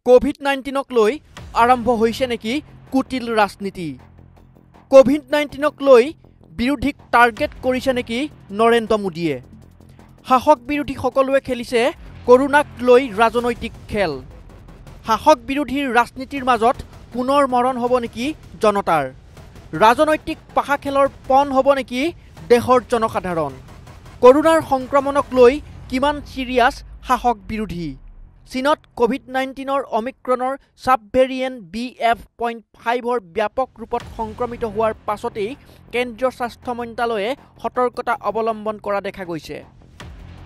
কোভিড-19ক লৈ আৰম্ভ হৈছে নেকি কুটিল ৰাজনীতি? কোভিড-19ক লৈ বিৰোধীক টাৰ্গেট কৰিছে নেকি নৰেন্দ্ৰ মোদীয়ে? শাসক বিৰোধী সকলোৱে খেলিছে কৰোনাক লৈ ৰাজনৈতিক খেল। শাসক বিৰোধীৰ ৰাজনীতিৰ মাজত পুনৰ মৰণ হ'ব নেকি জনতাৰ? ৰাজনৈতিক পাশা খেলৰ পণ হ'ব নেকি দেশৰ জনসাধাৰণ? কৰোনাৰ সংক্ৰমণক লৈ কিমান চিৰিয়াছ শাসক বিৰোধী? চীনত কোভিড-19ৰ অমিক্ৰণৰ ছাব ভেৰিয়েণ্ট BF.5ৰ ব্যাপক ৰূপত সংক্ৰমিত হোৱাৰ পাছতেই কেন্দ্ৰীয় স্বাস্থ্য মন্ত্ৰালয়ে সতৰ্কতা অৱলম্বন কৰা দেখা গৈছে।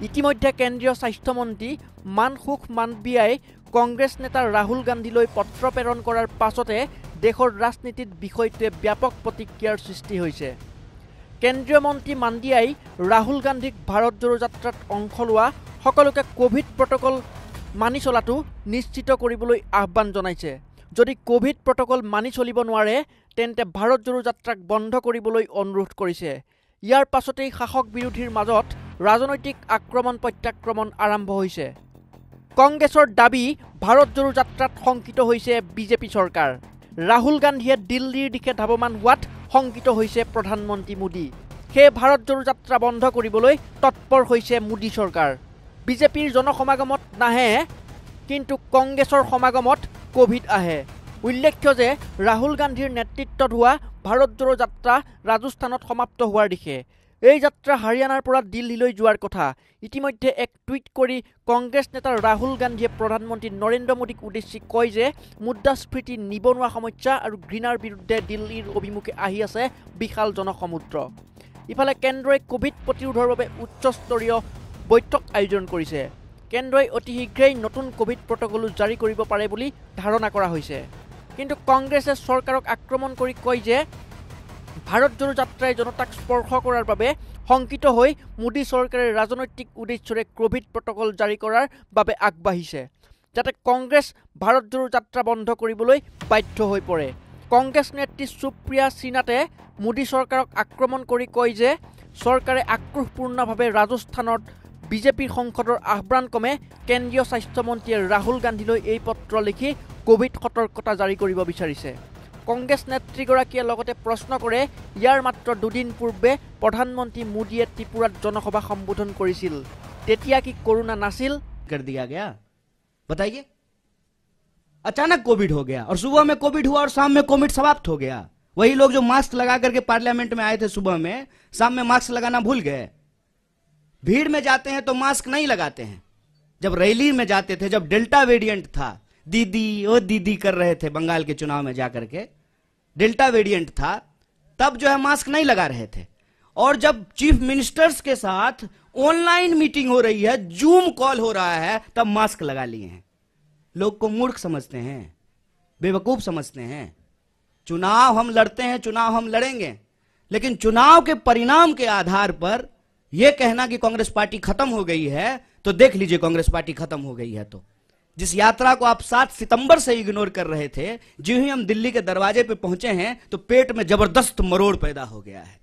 ইতিমধ্যে কেন্দ্ৰীয় স্বাস্থ্যমন্ত্ৰী মানসুখ মাণ্ডভিয়াই কংগ্ৰেছ নেতা ৰাহুল গান্ধীলৈ পত্ৰ প্ৰেৰণ কৰাৰ পাছতে দেশৰ ৰাজনীতিত বিষয়টোৱে ব্যাপক প্ৰতিক্ৰিয়াৰ সৃষ্টি হৈছে। কেন্দ্ৰীয় মন্ত্ৰী মাণ্ডভিয়াই ৰাহুল গান্ধীক ভাৰত জোড়ো যাত্ৰাত অংশ লোৱা সকলোকে কোভিড প্ৰট'কল মানি চলাটো নিশ্চিত কৰিবলৈ আহ্বান জনাইছে। যদি কোভিড প্ৰট'কল মানি চলিব নোৱাৰে তেন্তে ভাৰত জোড়ো যাত্ৰাক বন্ধ কৰিবলৈ অনুৰোধ কৰিছে। ইয়াৰ পাছতেই শাসক বিৰোধীৰ মাজত ৰাজনৈতিক আক্ৰমণ প্ৰত্যাক্ৰমণ আৰম্ভ হৈছে। কংগ্ৰেছৰ দাবী ভাৰত জোড়ো যাত্ৰাত শংকিত হৈছে বিজেপি চৰকাৰ। ৰাহুল গান্ধীয়ে দিল্লীৰ দিশে ধাৱমান হোৱাত শংকিত হৈছে প্ৰধানমন্ত্ৰী মোদী। সেয়ে ভাৰত জোড়ো যাত্ৰা বন্ধ কৰিবলৈ তৎপৰ হৈছে মোদী চৰকাৰ। বিজেপিৰ জনসমাগমত নাহে কিন্তু কংগ্ৰেছৰ সমাগমত কোভিড আহে। উল্লেখ্য যে ৰাহুল গান্ধীৰ নেতৃত্বত হোৱা ভাৰত জোড়ো যাত্ৰা ৰাজস্থানত সমাপ্ত হোৱাৰ দিশে। এই যাত্ৰা হাৰিয়ানাৰ পৰা দিল্লীলৈ যোৱাৰ কথা। ইতিমধ্যে এক টুইট কৰি কংগ্ৰেছ নেতা ৰাহুল গান্ধীয়ে প্ৰধানমন্ত্ৰী নৰেন্দ্ৰ মোদীক উদ্দেশ্যি কয় যে মুদ্ৰাস্ফীতি, নিবনুৱা সমস্যা আৰু ঘৃণাৰ বিৰুদ্ধে দিল্লীৰ অভিমুখে আহি আছে বিশাল জনসমুদ্ৰ। ইফালে কেন্দ্ৰই কোভিড প্ৰতিৰোধৰ বাবে উচ্চস্তৰীয় বৈঠক আয়োজন কৰিছে। কেন্দ্ৰই অতি শীঘ্ৰেই নতুন কোভিড প্ৰট'কলো জাৰি কৰিব পাৰে বুলি ধাৰণা কৰা হৈছে। কিন্তু কংগ্ৰেছে চৰকাৰক আক্ৰমণ কৰি কয় যে ভাৰত জোড়ো যাত্ৰাই জনতাক স্পৰ্শ কৰাৰ বাবে শংকিত হৈ মোদী চৰকাৰে ৰাজনৈতিক উদ্দেশ্যৰে কোভিড প্ৰট'কল জাৰি কৰাৰ বাবে আগবাঢ়িছে, যাতে কংগ্ৰেছ ভাৰত জোড়ো যাত্ৰা বন্ধ কৰিবলৈ বাধ্য হৈ পৰে। কংগ্ৰেছ নেত্ৰী সুপ্ৰিয়া শ্ৰীনাথে মোদী চৰকাৰক আক্ৰমণ কৰি কয় যে চৰকাৰে আক্ৰোশপূৰ্ণভাৱে ৰাজস্থানত বিজেপিৰ সংসদৰ আহ্বান ক্ৰমে কেন্দ্ৰীয় স্বাস্থ্যমন্ত্ৰীয়ে ৰাহুল গান্ধীলৈ এই পত্ৰ লিখি কোভিড সতৰ্কতা জাৰি কৰিব বিচাৰিছে। কংগ্ৰেছ নেত্ৰীগৰাকীয়ে লগতে প্ৰশ্ন কৰে, ইয়াৰ মাত্ৰ দুদিন পূৰ্বে প্ৰধানমন্ত্ৰী মোদীয়ে ত্ৰিপুৰাত জনসভা সম্বোধন কৰিছিল, তেতিয়া কি কৰোনা নাছিল? कर दिया गया, बताइए। अचानक कोविड हो गया और सुबह में कोविड हुआ और शाम में कोविड समाप्त हो गया। वही लोग जो मास्क लगा करके पार्लियामेंट में आए थे सुबह में, शाम में मास्क लगाना भूल गए। भीड़ में जाते हैं तो मास्क नहीं लगाते हैं। जब रैली में जाते थे, जब डेल्टा वेरिएंट था, दीदी ओ दीदी कर रहे थे बंगाल के चुनाव में जाकर के, डेल्टा वेरिएंट था, तब जो है मास्क नहीं लगा रहे थे। और जब चीफ मिनिस्टर्स के साथ ऑनलाइन मीटिंग हो रही है, जूम कॉल हो रहा है, तब मास्क लगा लिए हैं। लोग को मूर्ख समझते हैं, बेवकूफ समझते हैं। चुनाव हम लड़ते हैं, चुनाव हम लड़ेंगे, लेकिन चुनाव के परिणाम के आधार पर यह कहना कि कांग्रेस पार्टी खत्म हो गई है, तो देख लीजिए कांग्रेस पार्टी खत्म हो गई है। तो जिस यात्रा को आप 7 सितंबर से इग्नोर कर रहे थे, जो ही हम दिल्ली के दरवाजे पे पहुंचे हैं तो पेट में जबरदस्त मरोड़ पैदा हो गया है।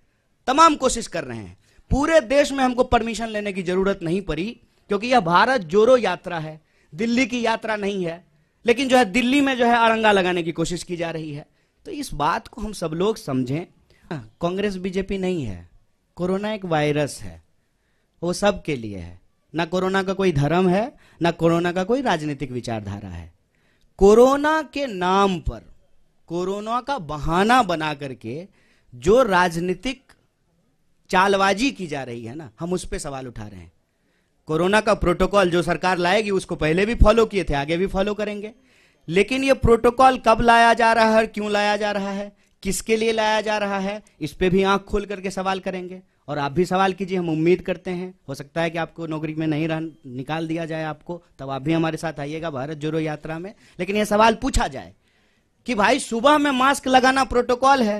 तमाम कोशिश कर रहे हैं। पूरे देश में हमको परमिशन लेने की जरूरत नहीं पड़ी, क्योंकि यह भारत जोड़ो यात्रा है, दिल्ली की यात्रा नहीं है। लेकिन जो है दिल्ली में जो है अड़ंगा लगाने की कोशिश की जा रही है। तो इस बात को हम सब लोग समझें। कांग्रेस बीजेपी नहीं है, कोरोना एक वायरस है, वो सबके लिए है। ना कोरोना का कोई धर्म है, ना कोरोना का कोई राजनीतिक विचारधारा है। कोरोना के नाम पर, कोरोना का बहाना बना करके जो राजनीतिक चालबाजी की जा रही है ना, हम उस पर सवाल उठा रहे हैं। कोरोना का प्रोटोकॉल जो सरकार लाएगी उसको पहले भी फॉलो किए थे, आगे भी फॉलो करेंगे। लेकिन ये प्रोटोकॉल कब लाया जा रहा है, क्यों लाया जा रहा है, किसके लिए लाया जा रहा है, इस पे भी आंख खोल करके सवाल करेंगे। और आप भी सवाल कीजिए, हम उम्मीद करते हैं। हो सकता है कि आपको नौकरी में नहीं निकाल दिया जाए आपको, तब आप भी हमारे साथ आइएगा भारत जोड़ो यात्रा में। लेकिन यह सवाल पूछा जाए कि भाई सुबह में मास्क लगाना प्रोटोकॉल है,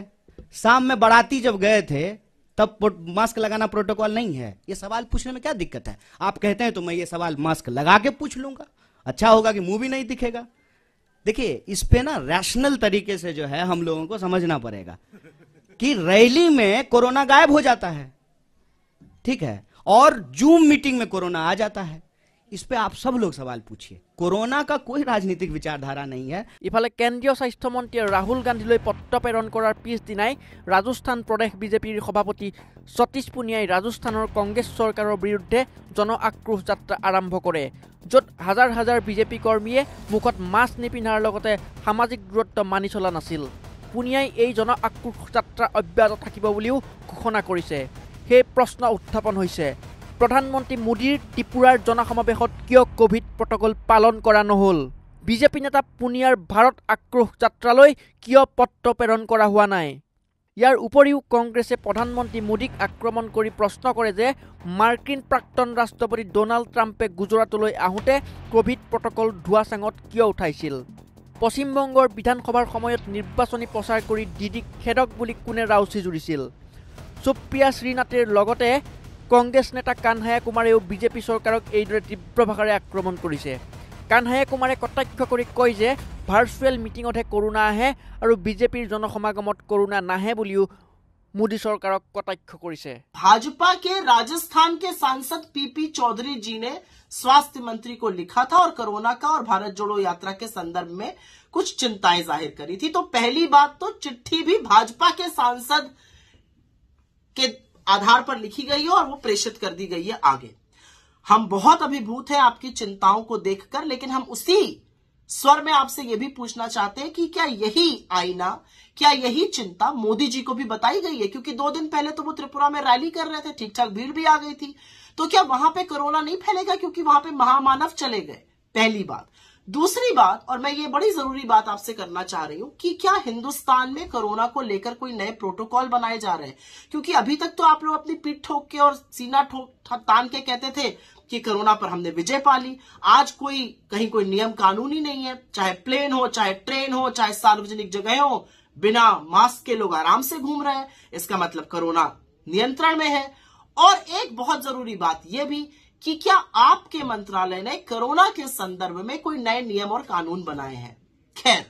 शाम में बाराती जब गए थे तब मास्क लगाना प्रोटोकॉल नहीं है। यह सवाल पूछने में क्या दिक्कत है? आप कहते हैं तो मैं ये सवाल मास्क लगा के पूछ लूंगा, अच्छा होगा कि मुंह भी नहीं दिखेगा। देखिए, इस पे ना रैशनल तरीके से जो है हम लोगों को समझना पड़ेगा कि रैली में कोरोना गायब हो जाता है, ठीक है, और जूम मीटिंग में कोरोना आ जाता है। इस पे आप सब लोग सवाल पूछिए। कोरोना का कोई राजनीतिक विचारधारा नहीं है। ইফালে কেন্দ্ৰীয় স্বাস্থ্যমন্ত্ৰীয়ে ৰাহুল গান্ধীলৈ পত্ৰ প্ৰেৰণ কৰাৰ পিছদিনাই ৰাজস্থান প্ৰদেশ বিজেপিৰ সভাপতি সতীশ পুনিয়াই ৰাজস্থানৰ কংগ্ৰেছ চৰকাৰৰ বিৰুদ্ধে জন আক্ৰোশ যাত্ৰা আৰম্ভ কৰে, য'ত হাজাৰ হাজাৰ বিজেপি কৰ্মীয়ে মুখত মাস্ক নিপিন্ধাৰ লগতে সামাজিক দূৰত্ব মানি চলা নাছিল। পুনিয়াই এই জন আক্ৰোশ যাত্ৰা অব্যাহত থাকিব বুলিও ঘোষণা কৰিছে। সেই প্ৰশ্ন উত্থাপন হৈছে, প্ৰধানমন্ত্ৰী মোদীৰ ত্ৰিপুৰাৰ জনসমাৱেশত কিয় কোভিড প্ৰটকল পালন কৰা নহ'ল? বিজেপি নেতা পুনিয়াৰ ভাৰত আক্ৰোশ যাত্ৰালৈ কিয় পত্ৰ প্ৰেৰণ কৰা হোৱা নাই? ইয়াৰ উপৰিও কংগ্ৰেছে প্ৰধানমন্ত্ৰী মোদীক আক্ৰমণ কৰি প্ৰশ্ন কৰে যে মাৰ্কিন প্ৰাক্তন ৰাষ্ট্ৰপতি ডোনাল্ড ট্ৰাম্পে গুজৰাটলৈ আহোঁতে কোভিড প্ৰটকল ধোঁৱাচাঙত কিয় উঠাইছিল? পশ্চিমবংগৰ বিধানসভাৰ সময়ত নিৰ্বাচনী প্ৰচাৰ কৰি দিদিক খেদক বুলি কোনে ৰাউচি জুৰিছিল? সুপ্ৰিয়া শ্ৰীনাথৰ লগতে কংগ্ৰেছ নেতা কানহায়া কুমাৰেও বিজেপি চৰকাৰক এইদৰে তীব্ৰ ভাষাৰে আক্ৰমণ কৰিছে। কানহায়া কুমাৰে কটাক্ষ কৰি কয় যে ভাৰ্চুৱেল মিটিঙতহে কৰোণা আহে আৰু বিজেপিৰ জনসমাগমত কৰোণা নাহে বুলিও মোদী চৰকাৰক কটাক্ষ কৰিছে। भाजपा के राजस्थान के सांसद पीपी चौधरी जी ने स्वास्थ्य मंत्री को लिखा था और कोरोना का और भारत जोड़ो यात्रा के संदर्भ में कुछ चिंताएं जाहिर करी थी। तो पहली बात तो चिट्ठी भी भाजपा के सांसद के आधार पर लिखी गई है और वो प्रेषित कर दी गई है आगे। हम बहुत अभिभूत हैं आपकी चिंताओं को देखकर, लेकिन हम उसी स्वर में आपसे ये भी पूछना चाहते हैं कि क्या यही आईना, क्या यही चिंता मोदी जी को भी बताई गई है? क्योंकि 2 दिन पहले तो वो त्रिपुरा में रैली कर रहे थे, ठीक ठाक भीड़ भी आ गई थी, तो क्या वहां पे कोरोना नहीं फैलेगा क्योंकि वहां पे महामानव चले गए? पहली बात। दूसरी बात, और मैं ये बड़ी जरूरी बात आपसे करना चाह रही हूं कि क्या हिंदुस्तान में कोरोना को लेकर कोई नए प्रोटोकॉल बनाए जा रहे हैं? क्योंकि अभी तक तो आप लोग अपनी पीठ ठोक के और सीना ठोक तान के कहते थे कि कोरोना पर हमने विजय पा ली। आज कहीं कोई नियम कानून ही नहीं है, चाहे प्लेन हो, चाहे ट्रेन हो, चाहे सार्वजनिक जगह हो, बिना मास्क के लोग आराम से घूम रहे हैं। इसका मतलब कोरोना नियंत्रण में है। और एक बहुत जरूरी बात यह भी कि क्या आपके मंत्रालय ने कोरोना के संदर्भ में कोई नए नियम और कानून बनाए हैं? खैर,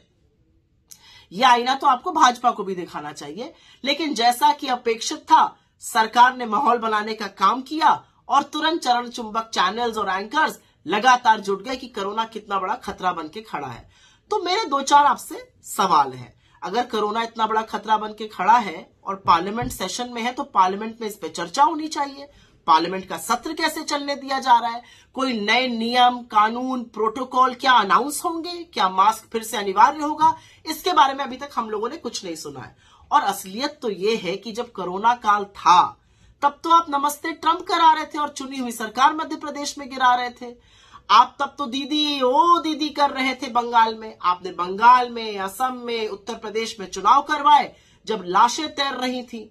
यह आईना तो आपको भाजपा को भी दिखाना चाहिए, लेकिन जैसा कि अपेक्षित था, सरकार ने माहौल बनाने का काम किया और तुरंत चरण चुंबक चैनल्स और एंकर्स लगातार जुट गए कि कोरोना कितना बड़ा खतरा बन के खड़ा है। तो मेरे 2-4 आपसे सवाल हैं। अगर कोरोना इतना बड़ा खतरा बन के खड़ा है और पार्लियामेंट सेशन में है, तो पार्लियामेंट में इस पे चर्चा होनी चाहिए। पार्लियामेंट का सत्र कैसे चलने दिया जा रहा है? कोई नए नियम, कानून, प्रोटोकॉल क्या अनाउंस होंगे? क्या मास्क फिर से अनिवार्य होगा? इसके बारे में अभी तक हम लोगों ने कुछ नहीं सुना है। और असलियत तो ये है कि जब कोरोना काल था, तब तो आप नमस्ते ट्रंप करा रहे थे और चुनी हुई सरकार मध्य प्रदेश में गिरा रहे थे। आप तब तो दीदी ओ दीदी कर रहे थे बंगाल में। आपने बंगाल में, असम में, उत्तर प्रदेश में चुनाव करवाए जब लाशें तैर रही थी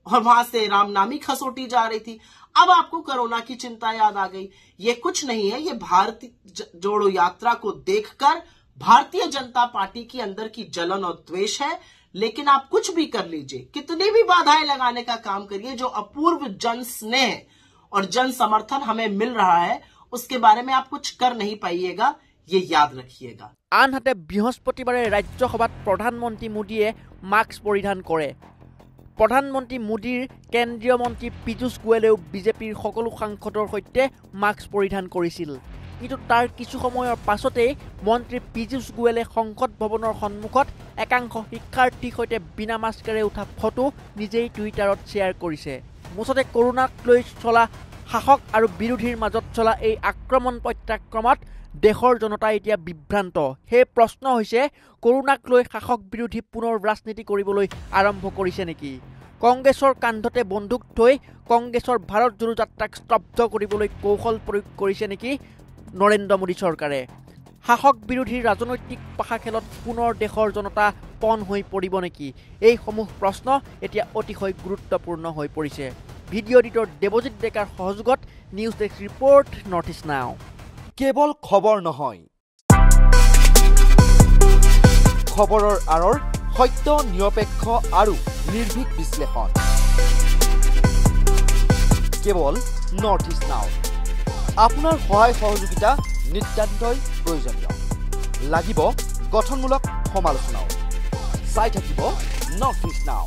और वहां से रामनामी खसोटी जा रही थी। अब आपको कोरोना की चिंता याद आ गई। ये कुछ नहीं है, ये भारतीय जोड़ो यात्रा को देखकर भारतीय जनता पार्टी की अंदर की जलन और द्वेष है। लेकिन आप कुछ भी कर लीजिए, कितनी भी बाधाएं लगाने का काम करिए, जो अपूर्व जन स्नेह और जन समर्थन हमें मिल रहा है, उसके बारे में आप कुछ कर नहीं पाइएगा, ये याद रखिएगा। আনহাতে বৃহস্পতিবাৰে ৰাজ্যসভাত প্ৰধানমন্ত্ৰী মোদীয়ে মাস্ক পৰিধান কৰে। প্ৰধানমন্ত্ৰী মোদীৰ কেন্দ্ৰীয় মন্ত্ৰী পীযুষ গোৱেলেও বিজেপিৰ সকলো সাংসদৰ সৈতে মাস্ক পৰিধান কৰিছিল। কিন্তু তাৰ কিছু সময়ৰ পাছতেই মন্ত্ৰী পীযুষ গোৱেলে সংসদ ভৱনৰ সন্মুখত একাংশ শিক্ষাৰ্থীৰ সৈতে বিনা মাস্কেৰে উঠা ফটো নিজেই টুইটাৰত শ্বেয়াৰ কৰিছে। মুঠতে কৰোনাক লৈ চলা শাসক আৰু বিৰোধীৰ মাজত চলা এই আক্ৰমণ প্ৰত্যাক্ৰমত দেশৰ জনতা এতিয়া বিভ্ৰান্ত। সেই প্ৰশ্ন হৈছে, কৰোনাক লৈ শাসক বিৰোধী পুনৰ ৰাজনীতি কৰিবলৈ আৰম্ভ কৰিছে নেকি? কংগ্ৰেছৰ কান্ধতে বন্দুক থৈ কংগ্ৰেছৰ ভাৰত জোড়ো যাত্ৰাক স্তব্ধ কৰিবলৈ কৌশল প্ৰয়োগ কৰিছে নেকি নৰেন্দ্ৰ মোদী চৰকাৰে? শাসক বিৰোধীৰ ৰাজনৈতিক পাশা খেলত পুনৰ দেশৰ জনতা পণ হৈ পৰিব নেকি? এইসমূহ প্ৰশ্ন এতিয়া অতিশয় গুৰুত্বপূৰ্ণ হৈ পৰিছে। ভিডিঅ' এডিটৰ দেৱজিৎ ডেকাৰ সহযোগত news desk report north east নাও। কেৱল খবৰ নহয়, খবৰৰ আঁৰৰ সত্য, নিৰপেক্ষ আৰু নিৰ্ভীক বিশ্লেষণ। কেৱল নৰ্থ ইষ্ট নাও। আপোনাৰ সহায় সহযোগিতা নিতান্তই প্ৰয়োজনীয়। লাগিব গঠনমূলক সমালোচনাও। চাই থাকিব নৰ্থ ইষ্ট নাও।